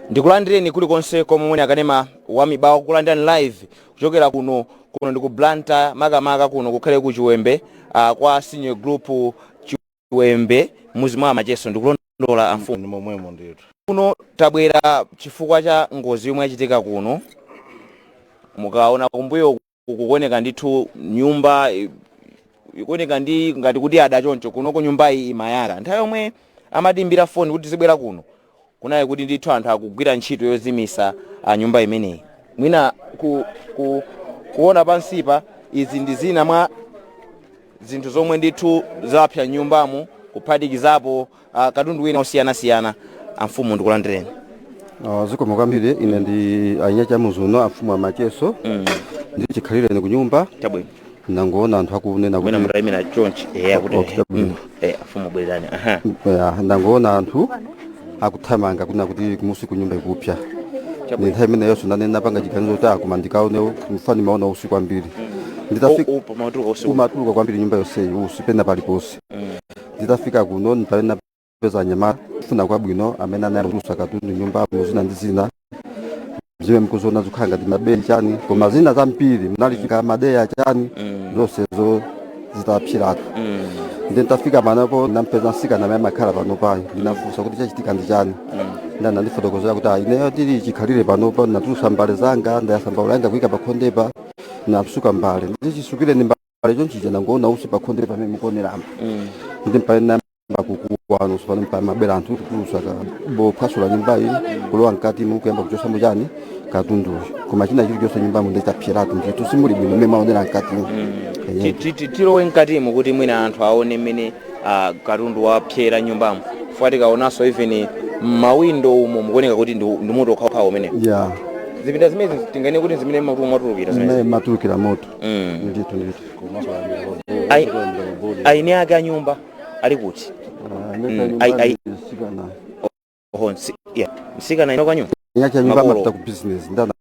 Ndikulandireni kulikonse komwe muli akanema wa mibawa kulandirani live kuchokera kuno ndi ku Blantyre makamaka kuno kukhale ku Chiwembe kwa senior group Chiwembe muzi mwa Macheso. Ndikulondola amfumu momwemo ndithu kuno tabwera chifukwa cha ngozi yomwe yachitika kuno. Mukaona kumbuyo kukuoneka ndithu nyumba ikuoneka ndi ngati kuti ada choncho kuno ku nyumba iyi imayaka. Nthawi yomwe amatimbira foni kuti zibwera kuno kunaye kuti ndithu anthu akugwira ntchito yozimisa nyumba imeneyi. Mwina kuona pansipa izi ndi zina mwa zinthu zomwe ndithu zapsa nyumbamo kuphatikizapo katundu wina osiyanasiyana. Amfumu ndikulandireni. zikomo kwambiri. Ine ndi Anyacha Muzuno amfumu Macheso. Ndi chikhalire ku nyumba Chabwino. Nangoona anthu akunena kuti Mwina mutaimira chonchi kuti amfumu bwerani. Nangoona anthu akuthamanga kuna kuti kumusi ku nyumba ikupya. Ni nthawi imeneyo sunanena panga chiganizo chako mandikaone mfano maona usiku kwambiri. Nditafika umatuluka kwambiri nyumba yonse usipenda paliponse. Nditafika kuno ndipalena peza nyama funa kwabwino amene anarusa katundu nyumba muzina ndi zina zimwe mkuzona zukhanga ndi mabeli chani koma zina za mpiri munalifika madeya chani zonse zo zitapsiratu. Ndi nditafika panapo ndampeza nsikana amene amakhala pano payi ndinafunsa kuti chachitika ndi chani. Ndana ndifotokozera kuti ineyo tili chikhalire panopo natulusa mbale zanga ndayasamba ulanga kuika pakhondepa napsuka mbale ndichisukire ndi mbale chonchija nangoona usi pakhondepa pamene mukuoneramo. Ndi mpalena bakukuwano sipano mpa mabela anthu kulusaka bo phasula nyumba iyi kulowa mkati mukuyamba kuchosa mujani katundu koma china chilichonse nyumba mu nditapsiratu nditu simuli bwino mmene maonera mkati. Tilowe mkatimo kuti mwina anthu aone mmene katundu wapsera nyumbamo. Fuati kaonanso even mawindo umo mukuoneka kuti ndi moto okhaokha umene. Zipinda zimene tingane kuti zimene matulukira zimene matulukira moto. Nditu aine ake a nyumba ali kuti msikana ino kwa nyumba nyacha nyumba amapita ku business ndana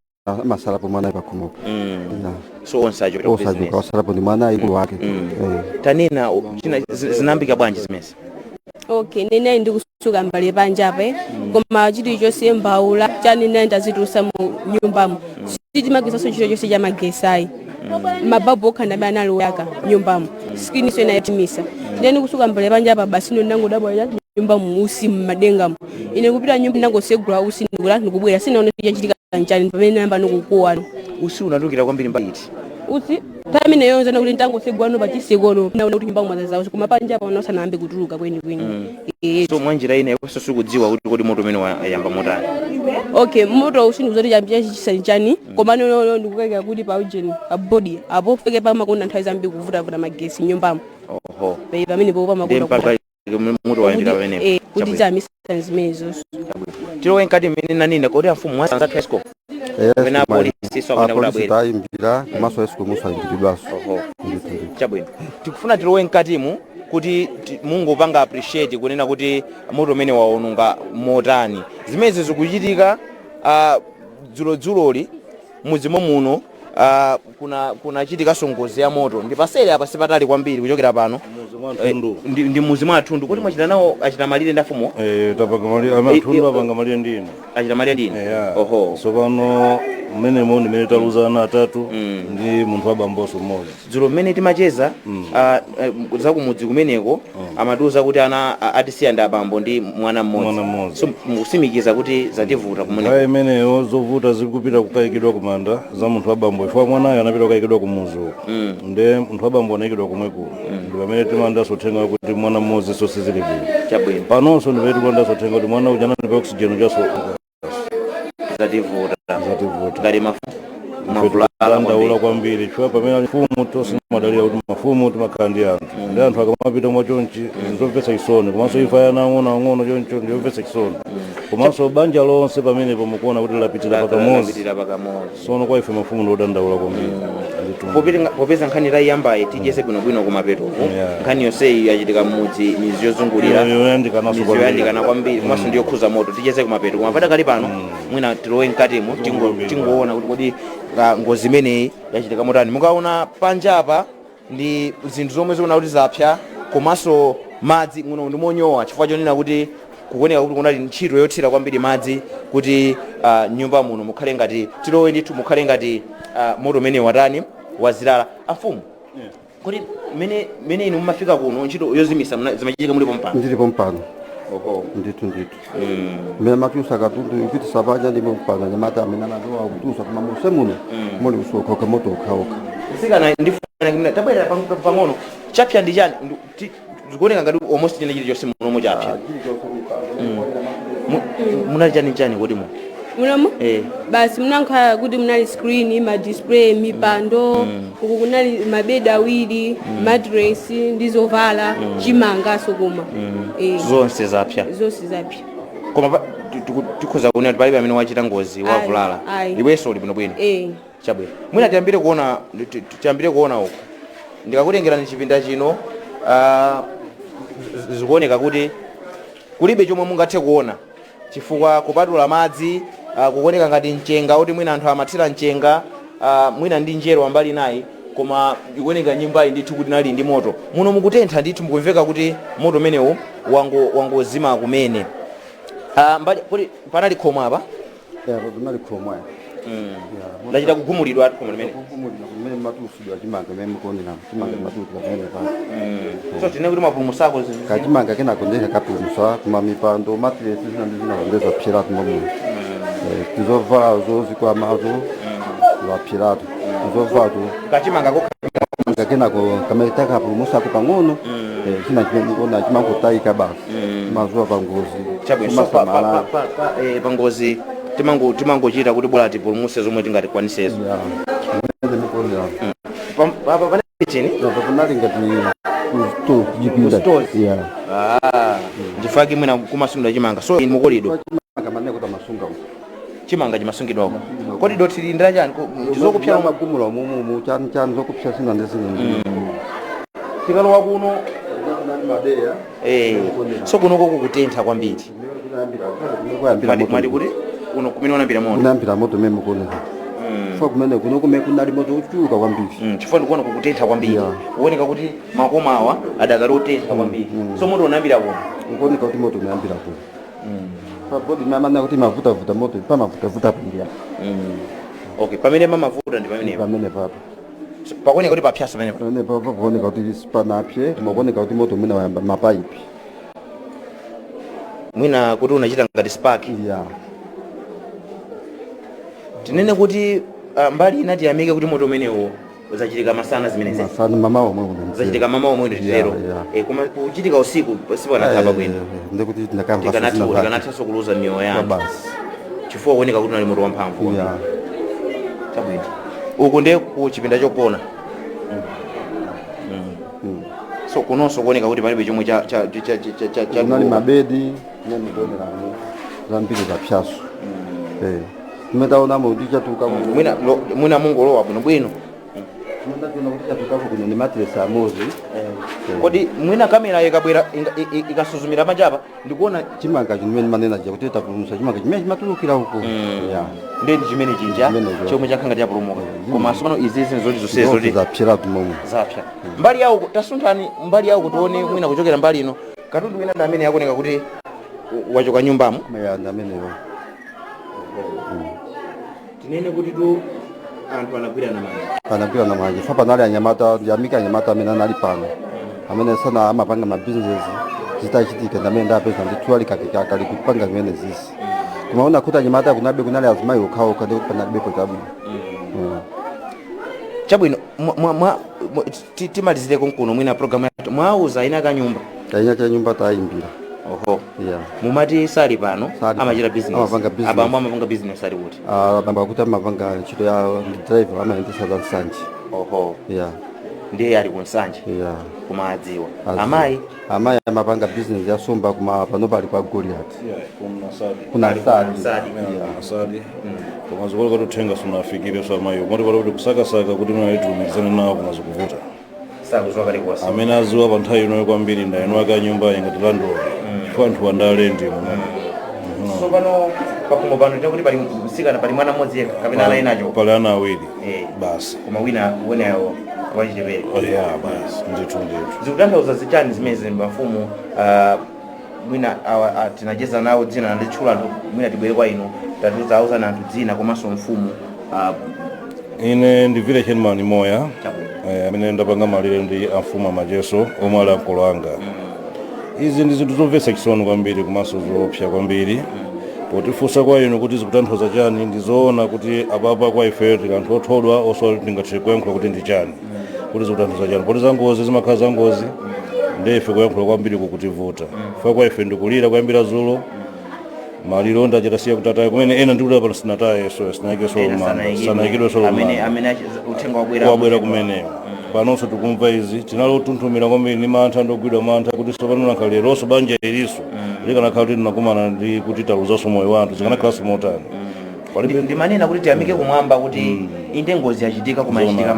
masalapo mwana pakhumuko. So onsajo business wasalapo ni mwana ikulu wake. Tanena china zinambika bwanji zimese. Okay, nene ndi kusuka mbali panjape koma chiti chose mbaula chani nenda zitusa mu nyumbamo. Chiti magesa chiro chose cha magesai. Mababu okanda bana loyaka nyumbamo. Skini so inayatimisa. Ndeni kusuka mbali panjapa basi ndo nango dabo ya nyumba musi madenga. Ine kupita nyumba nango segura usi ndikula ndikubwera sinaone chichitika nchani pamene namba nokukowa. Usi unatulukira kwambiri mbali. Usi time neyonza na kuti ntango segwano pachisekono naona kuti nyumba mwaza zawo koma panja paona sanambe kutuluka kweni. So mwanjira ine kweso sukudziwa kuti kodi moto umene wayamba motani. Okay, moto usini kuzoti chambia chisani chani koma no ndikukeka kuti pa ujeni a body apo fike pa makona nthawi zambi kuvuta magesi nyumbamo. Bei pamene popa makona moto wayambira pamene. Kuti chamisa zimezo. Tilowe mkati mmene nanina kodi amfumu mwasanza Tesco. Vena polisi so kana ulabwera. Taimbira komanso Esco musa ndibidwaso. Chabwino. Tikufuna tilowe mkatimu kuti Mungu panga appreciate kunena kuti moto umene waononga motani. Zimene zikuchitika dzuloli muzimo muno kuna chitika songozi ya moto. Ndi pasere apa sipatali kwambiri kuchokera pano. Ndi muzimu athundu kuti mwachita nawo achita malire ndafumo. Tapanga malire athundu apanga malire ndine. Achita malire ndine. So pano mmene mundi mmene taluzana atatu ndi munthu abamboso mmodzi. Dzulo mmene timacheza za kumudzi kumeneko amatuza kuti ana atisiya ndi abambo ndi mwana mmodzi. So musimikiza kuti zativuta kumeneko. Hayi imeneyo zovuta zikupita kukayikidwa kumanda za munthu abambo ifwa mwanayo anapita kukayikidwa kumuzi uko. Nde munthu abambo anayikidwa kumweko. Ndi pamene timanda sothenga kuti mwana mmodzi so sizili bwino. Chabwino. Panonso ndi pamene timanda sothenga kuti mwana uja anali pa oxygen jaso. Zativuta. Ngati ndaula kwambiri chwa pamene mfumu tosi madalira kuti mafumu timakhala ndi anthu. Ndi anthu akamapita mwachonchi ndizomvetsa chisoni komanso ifa yana ang'ono choncho ndiyomvetsa chisoni. Komanso banja lonse pamene pomukuona kuti lapitira pakamodzi. Sono kwa ife mafumu ndodandaula kwambiri. Popeza nkhani la yambaye tijese bwinobwino kumapeto. Nkhani yonse yachitika mudzi mizi yozungulira. Yoyandikana kwambiri komanso ndiyo khuza moto tijese kumapeto. Kumapata kali pano mwina tilowe mkatimo tingoona kuti kodi ngozi imeneyi yachitika motani. Mukaona panja apa ndi zinthu zomwe zikuona kuti zapsa komanso madzi muno ndimonyowa chifukwa chonena kuti kuoneka kuti kunali ntchito yothira kwambiri madzi kuti nyumba muno mukhale ngati tilowe ndithu mukhale ngati moto umene watani wazilala afumu kuti mene inu mumafika kuno ntchito yozimisa zimachitika mulipo mpano ndilipo mpano ndithu mene matusa katundu ipitisa panja ndipo mpano nyamata amene anazowa kutusa koma muse muno muli kusokoka moto okhaokha sikana ndifuna tabwera pang'ono chapya ndi chani zikuoneka ngati almost chine chilichonse munomo chapya munali chani kodi muno munomo basi munankha kuti munali screen madisplay mipando uku kunali mabedi awiri madress ndizovala chimangaso koma zonse zapya koma tikhoza kuona kuti palibe amene wachita ngozi wavulala iwenso uli bwinobwino chabwino mwina tiyambire kuona uko ndikakutengerani chipinda chino zikuoneka kuti kulibe chomwe mungathe kuona chifukwa kupatula madzi kuoneka ngati mchenga kuti mwina anthu amathira mchenga mwina ndi njero ambali nayi koma ikuoneka nyumbayi ndithu kuti nali ndi moto muno mukutentha ndithu mukumveka kuti moto umenewu wangozima kumene kuti panali khomo apa panali khomo ndachita kugumulidwa ati khomo limene kumene matusidwa chimanga mene mukuonera chimanga matusidwa pamene pa so tine kuti mapulumusako kachimanga kenako ndeka kapulumusa kuma mipando matiresi zina ndi zinalondeza psheratu momwe tizovala zozikwamazo wapsheratu tizovato kachimanga kenako kamaita kapulumusako pang'ono china chimene chimangotayika basi mazuwa pangozi pangozi timangochita kuti bora tipulumuse zomwe tingatikwanisezi panali chini panali ngati chipinda ndifaki mwina kumasungidwa chimanga so mukolidwa chimanga chimasungidwako kodi doti lindira chani chizokupsya magumula mumu chani zokupsya sina ndezine tikalowa kuno so kunoko kukutentha kwambiri mali kuti kuno kumene wanambira moto nambira moto meme kuoneka chifukwa kumene kuno kunali moto ochuluka kwambiri chifukwa ndikuona kukutentha kwambiri kuoneka kuti makoma awa adakali otentha kwambiri so moto unambira kuno nkuoneka kuti moto unambira kuno pabodi mamana kuti mavutavuta moto pamavutavuta pambira okay pamene mamavuta ndi pamene papa pakuoneka kuti papyasa pamene papa kuoneka kuti sipanapye kuoneka kuti moto mwina wayamba mapaipi mwina kuti unachita ngati spark tinene kuti mbali inati yamike kuti moto umenewo uzachitika masana zimenezi masana mama omwe uzachitika mama omwe nditero koma kuchitika usiku sipanakhala bwino ndikuti ndakamva tikanathaso kuluza miyoyo yanu chifukwa kuoneka kuti unali moto wamphamvu chabwino uku ndiye ku chipinda chogona so kunonso kuoneka kuti palibe chomwe kunali mabedi nemikuoneramo zambiri zapyaso kumetaonamo kuti chatuka mwina mungolowa bwinobwino kuno ni matiresi amozi kodi mwina kamera ikabwera ikasuzumira manjapa ndikuona chimanga chimene manena chakuti tapulumusa chimanga chimene chimatulukira huko ndi chimene chinja chomwe chakhanga chapulumuka koma asomano izizi zoti zonsezi zapyeratu momwe zapya mbali yawo tasunthani mbali yawo kutione mwina kuchokera mbali ino katundu wina ndi amene yakuoneka kuti wachoka nyumbamo ndi amenewo tinene kuti tu anthu anagwirana manja fa panali anyamata yamika anyamata amene anali pano amene sana amapanga mabizinesi zitachitika ndamene ndapeza ndithu ali kakekakali kupanga zimene zisi kumaona kuti anyamata kunabe kunali azimayi okhaokha ndi kuti panalibepo chabwino chabwino timalizireko nkuno mwina programu yathu mwauza ina kanyumba nyumba tayimbira oho mumati sali pano amachita business abambo amapanga business ali kuti abambo akuti amapanga ntchito ya driver amayendesa za nsanje oho ndiye ali ku nsanje koma adziwa amayi amapanga business ya somba kuma pano pali pa Goliath kuna asadi koma zikolo kuti uthenga sunafikire so amayi moti pali kuti kusakasaka kuti mwayitumikizana nawo kunazikuvuta amene aziwa pa nthawi inoyo kwambiri ndayeno akanyumba ingati landlord anthu wandale ndi so pano pakumo pano ndikuti pali msikana pali mwana mmodzi yekha kapena ana enacho pali ana awiri basi koma wina wenayo kwa chipere ya basi ndithu zikutanthauza zichani zimene mafumu mwina tinacheza nawo dzina nditchula mwina tibwere kwa inu tatiuza anthu dzina komanso mfumu ine ndi village headman moya amene ndapanga malire ndi amfumu amacheso omwe ali ankolo anga izi ndi zinthu zomvetsa chisoni kwambiri komanso zoopsa kwambiri potifunsa kwa inu kuti zikutanthauza chani ndizoona kuti apapa kwa ife tikanthu othodwa oso tingathe kuyankhula kuti ndi chani kuti zikutanthauza chani poti zangozi zimakhala zangozi ndi ife kuyankhula kwambiri kukutivuta fa kwa ife ndikulira kuyambira zulo maliro ndachitasiya kutatayo kumene ena ndikuti pano sinatayeso sanayikidweso amene uthenga wabwera kumeneyo panonso tikumva izi tinalotunthumira kwambiri ndi mantha ndogwidwa mantha kuti sopano nakhaleronso banja iliso likanakhala kuti tinakumana ndi kuti taluzanso moyo wanthu zikanakhalanso motani ndimanena kuti tiyamike kumwamba kuti inde ngozi yachitika kumachitika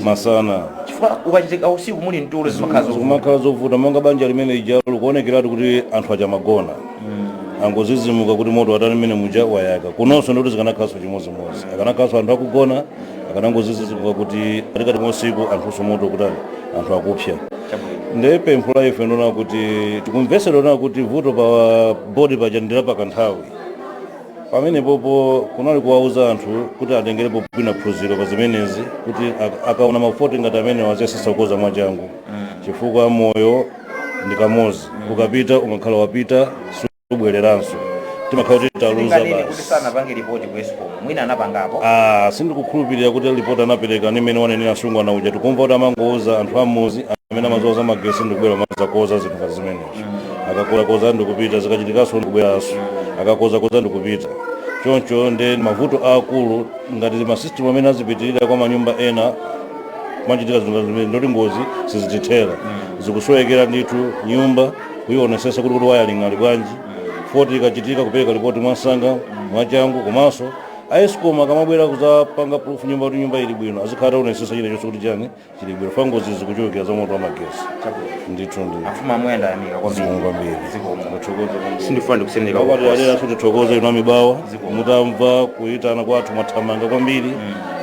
masana chifukwa ukachitika usiku muli mtulo zimakhala zovuta monga banja limene ijalo likuonekeratu kuti anthu achamagona angozizimuka kuti moto watani mmene muja wayaka kunonso ndikuti zikanakhalanso chimodzimodzi akanakhalanso anthu akugona akanangozizimuka kuti atikati mosiku anthuso moto kutani anthu akupsa ndi pempho la ife ndona kuti tikumvesera kuti vuto pa bodi paja ndila pakanthawi pamene popo kunali kuwauza anthu kuti atengerepo bwina phunziro pa zimenezi kuti akaona mafoti ngati amene waziyesesa kukoza mwachangu chifukwa moyo ndi kamozi ukapita umakhala wapita subwereranso timakhala kuti taluza sindikukhulupirira kuti ripoti anapereka nimene wanenera asungwana uja tikumva kuti amangouza anthu amuzi amene amazoza magesi ndikubwera mazakoza zinthu ngati zimenezo akakozakoza ndikupita zikachitikanso ndikubweranso akakozakoza ndikupita choncho ndi mavuto akulu ngati masystem amene azipitirira kwa manyumba ena machitika zinthu ngati zimene ndoti ngozi sizitithera zikusowekera ndithu nyumba kuionesesa kuti wiring ali bwanji foti ikachitika kupereka ripoti mwasanga mwachangu komanso aescom akamabwera kuzapanga proof nyumba kuti nyumba ili bwino azikhala unesesa chilichonse kuti chani chili bwino fa ngozi zikuchokera za moto wa magesi ndithu afuma amwenda yamika kwambiri sindifuna ndikusendeka alera tithokoza ino amibawa mutamva kuyitana kwathu mwathamanga kwambiri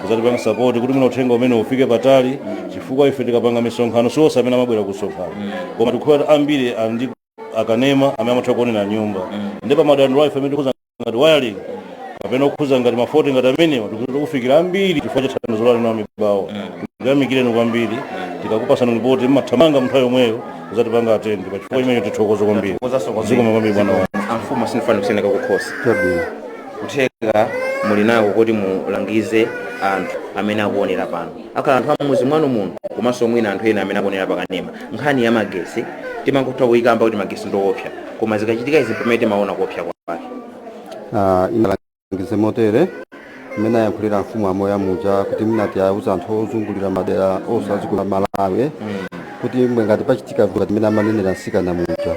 kuzatipanga sapoti kuti mwina uthenga umene ufike patali chifukwa ife tikapanga misonkhano sonse amene amabwera kusonkhano koma tikukhala ambiri andi akanema amene amatha kuonera nyumba ndi pamadandiro ife amene tikhuza ngati wiring kapena kukhuza ngati mafoti ngati amenewa tikufikira ambiri chifukwa cha thandizo lanu amibawa tikuyamikireni kwambiri tikakupasani ripoti mmathamanga nthawi yomweyo kuzatipanga atendi pachifukwa chimene tithokoza kwambiri zikoma kwambiri bwana wanu amfumu sindifuna kusendeka kukhosi kutheka muli nawo kuti mulangize anthu amene akuonera pano akhala anthu amuzi mwanu muno komanso mwina anthu ena amene akuonera pakanema nkhani ya magesi timangotha kuyikamba kuti magesi ndiopsa koma zikachitika izi pamene timaona kuopsa kwake inalangize motere mmene ayankhulira mfumu amoya muja kuti minati auza anthu ozungulira madera osazikula Malawi kuti mwe ngati pachitika vuto timene amanenera nsikana muja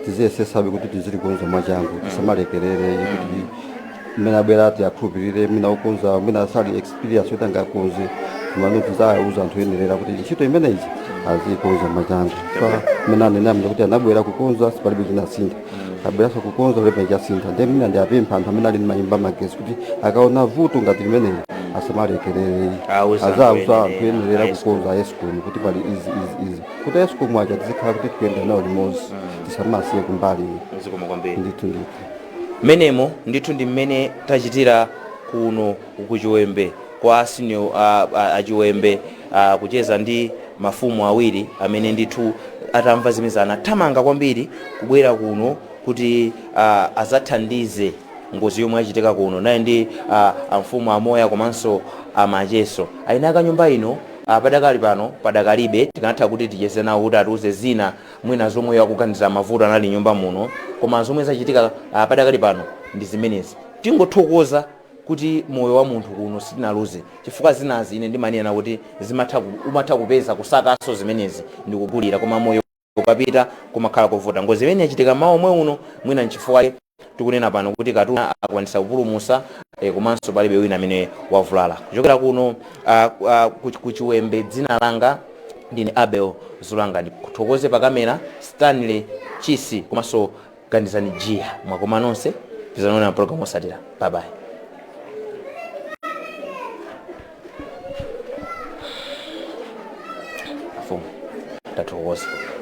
tiziyesesabe kuti tizilikonza mwachangu tisamalekerere kuti mmene abwera ati akhulupirire mina ukonza mwina asali experience yoti angakonze kumano tizauza anthu oyenerera kuti ntchito imeneyi azikonza mwachangu fa mmene anena mja kuti anabwera kukonza sipalibe chinasintha abweraso kukonza kulepa chasintha ndi mina ndi apempha anthu amene ali m'manyumba magesi kuti akaona vuto ngati limeneyi asamalekerere azauza anthu oyenerera kukonza escom kuti pali izi kuti escom aja tizikhala kuti tikuyenda nawo limodzi tisamasiye kumbali ndithu menemo ndithu ndi mmene tachitira kuno kuchiwembe kwa senior achiwembe kucheza ndi mafumu awiri amene ndithu atamva zimene anathamanga kwambiri kubwera kuno kuti azathandize ngozi yomwe yachitika kuno naye ndi amfumu amoya komanso amacheso ayinaka nyumba ino padakali pano padakalibe tikanatha kuti ticheze nawo kuti atiuze zina mwina zomwe yakuganiza mavuto anali nyumba muno koma zomwe zachitika padakali pano ndi zimenezi tingothokoza kuti moyo wa munthu kuno sitinaluze chifukwa zinazi ine ndimanena kuti umatha kupeza kusakaso zimenezi ndikugulira koma moyo ukapita kumakhala kuvuta ngozi imene yachitika mawa omwe uno mwina nchifukwa tikunena pano kuti katuna akwanisa kupulumusa komanso palibe wina amene wavulala kuchokera kuno kuchiwembe dzina langa ndine Abel Zulanga ndikuthokoze pa kamera Stanley Chisi komanso Gandizani Jia mwakoma nonse tizanona program osatira bye bye.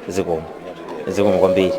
zikomo kwambiri.